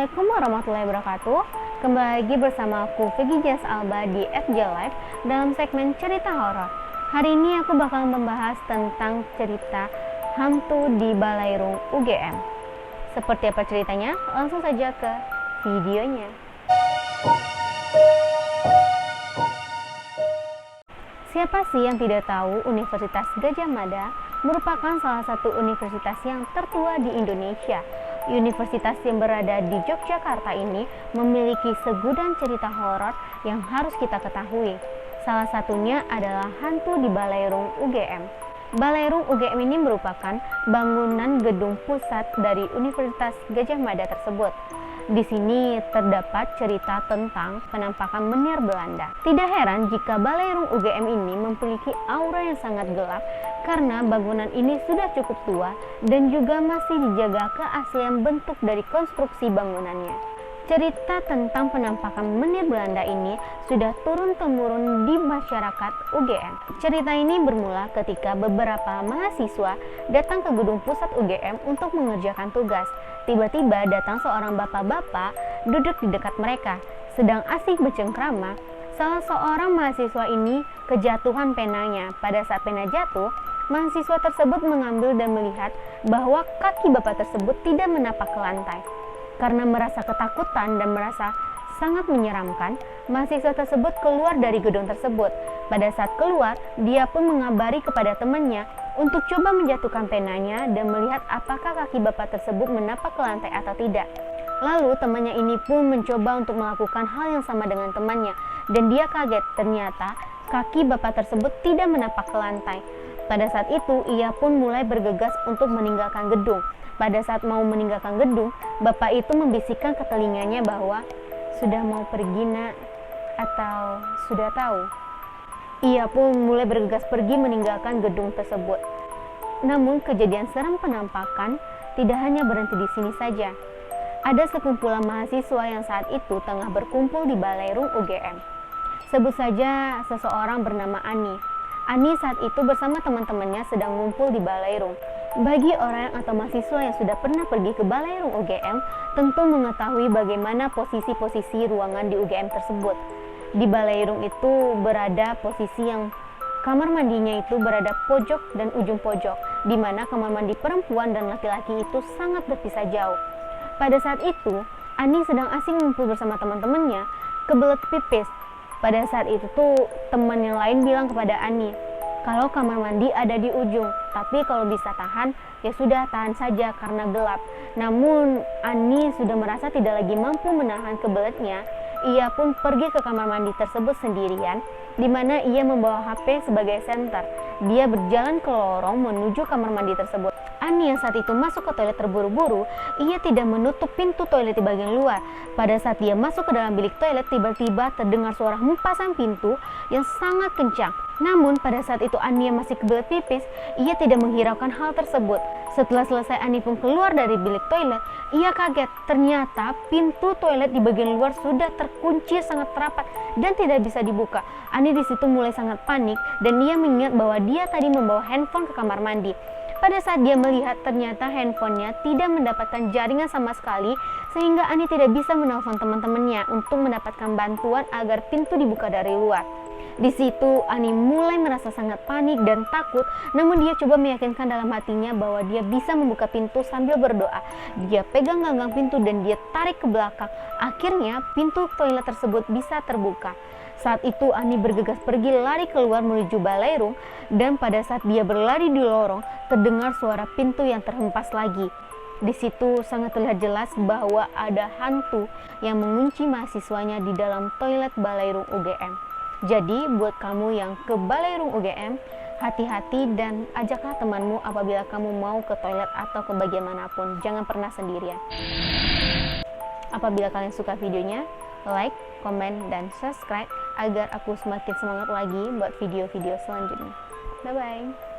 Assalamualaikum warahmatullahi wabarakatuh. Kembali lagi bersama aku Vicky Jas Alba di FJ Live dalam segmen cerita horor. Hari ini aku bakal membahas tentang cerita hantu di Balairung UGM. Seperti apa ceritanya? Langsung saja ke videonya. Siapa sih yang tidak tahu Universitas Gadjah Mada merupakan salah satu universitas yang tertua di Indonesia. Universitas yang berada di Yogyakarta ini memiliki segudang cerita horor yang harus kita ketahui. Salah satunya adalah hantu di Balairung UGM. Balairung UGM ini merupakan bangunan gedung pusat dari Universitas Gadjah Mada tersebut. Di sini terdapat cerita tentang penampakan menir Belanda. Tidak heran jika Balairung UGM ini memiliki aura yang sangat gelap karena bangunan ini sudah cukup tua dan juga masih dijaga keaslian bentuk dari konstruksi bangunannya. Cerita tentang penampakan menir Belanda ini sudah turun-temurun di masyarakat UGM. Cerita ini bermula ketika beberapa mahasiswa datang ke gedung pusat UGM untuk mengerjakan tugas. Tiba-tiba datang seorang bapak-bapak duduk di dekat mereka. Sedang asik bercengkrama, salah seorang mahasiswa ini kejatuhan penanya. Pada saat pena jatuh, mahasiswa tersebut mengambil dan melihat bahwa kaki bapak tersebut tidak menapak ke lantai. Karena merasa ketakutan dan merasa sangat menyeramkan, mahasiswa tersebut keluar dari gedung tersebut. Pada saat keluar, dia pun mengabari kepada temannya untuk coba menjatuhkan penanya dan melihat apakah kaki bapak tersebut menapak ke lantai atau tidak. Lalu temannya ini pun mencoba untuk melakukan hal yang sama dengan temannya dan dia kaget, ternyata kaki bapak tersebut tidak menapak ke lantai. Pada saat itu ia pun mulai bergegas untuk meninggalkan gedung. Pada saat mau meninggalkan gedung, bapak itu membisikkan ke telinganya bahwa sudah mau pergi nak, atau sudah tahu. Ia pun mulai bergegas pergi meninggalkan gedung tersebut. Namun kejadian seram penampakan tidak hanya berhenti di sini saja. Ada sekumpulan mahasiswa yang saat itu tengah berkumpul di Balairung UGM. Sebut saja seseorang bernama Ani. Ani saat itu bersama teman-temannya sedang ngumpul di Balairung. Bagi orang atau mahasiswa yang sudah pernah pergi ke Balairung UGM, tentu mengetahui bagaimana posisi-posisi ruangan di UGM tersebut. Di Balairung itu berada posisi yang kamar mandinya itu berada pojok dan ujung pojok, di mana kamar mandi perempuan dan laki-laki itu sangat berpisah jauh. Pada saat itu, Ani sedang asing ngumpul bersama teman-temannya, kebelet pipis. Pada saat itu tuh teman yang lain bilang kepada Ani, kalau kamar mandi ada di ujung, tapi kalau bisa tahan, ya sudah tahan saja karena gelap. Namun Ani sudah merasa tidak lagi mampu menahan kebeletnya. Ia pun pergi ke kamar mandi tersebut sendirian, di mana ia membawa HP sebagai senter. Dia berjalan ke lorong menuju kamar mandi tersebut. Ani yang saat itu masuk ke toilet terburu-buru, ia tidak menutup pintu toilet di bagian luar. Pada saat dia masuk ke dalam bilik toilet, tiba-tiba terdengar suara hempasan pintu yang sangat kencang. Namun pada saat itu Ani yang masih kebelet pipis, ia tidak menghiraukan hal tersebut. Setelah selesai Ani pun keluar dari bilik toilet, ia kaget. Ternyata pintu toilet di bagian luar sudah terkunci sangat rapat dan tidak bisa dibuka. Ani di situ mulai sangat panik dan ia mengingat bahwa dia tadi membawa handphone ke kamar mandi. Pada saat dia melihat ternyata handphonenya tidak mendapatkan jaringan sama sekali sehingga Ani tidak bisa menelpon teman-temannya untuk mendapatkan bantuan agar pintu dibuka dari luar. Di situ Ani mulai merasa sangat panik dan takut, namun dia coba meyakinkan dalam hatinya bahwa dia bisa membuka pintu sambil berdoa. Dia pegang ganggang pintu dan dia tarik ke belakang. Akhirnya pintu toilet tersebut bisa terbuka. Saat itu Ani bergegas pergi lari keluar menuju Balairung dan pada saat dia berlari di lorong terdengar suara pintu yang terhempas lagi. Di situ sangat terlihat jelas bahwa ada hantu yang mengunci mahasiswanya di dalam toilet Balairung UGM. Jadi buat kamu yang ke Balairung UGM, hati-hati dan ajaklah temanmu apabila kamu mau ke toilet atau ke bagian manapun. Jangan pernah sendirian. Apabila kalian suka videonya, like, komen, dan subscribe agar aku semakin semangat lagi buat video-video selanjutnya. Bye-bye.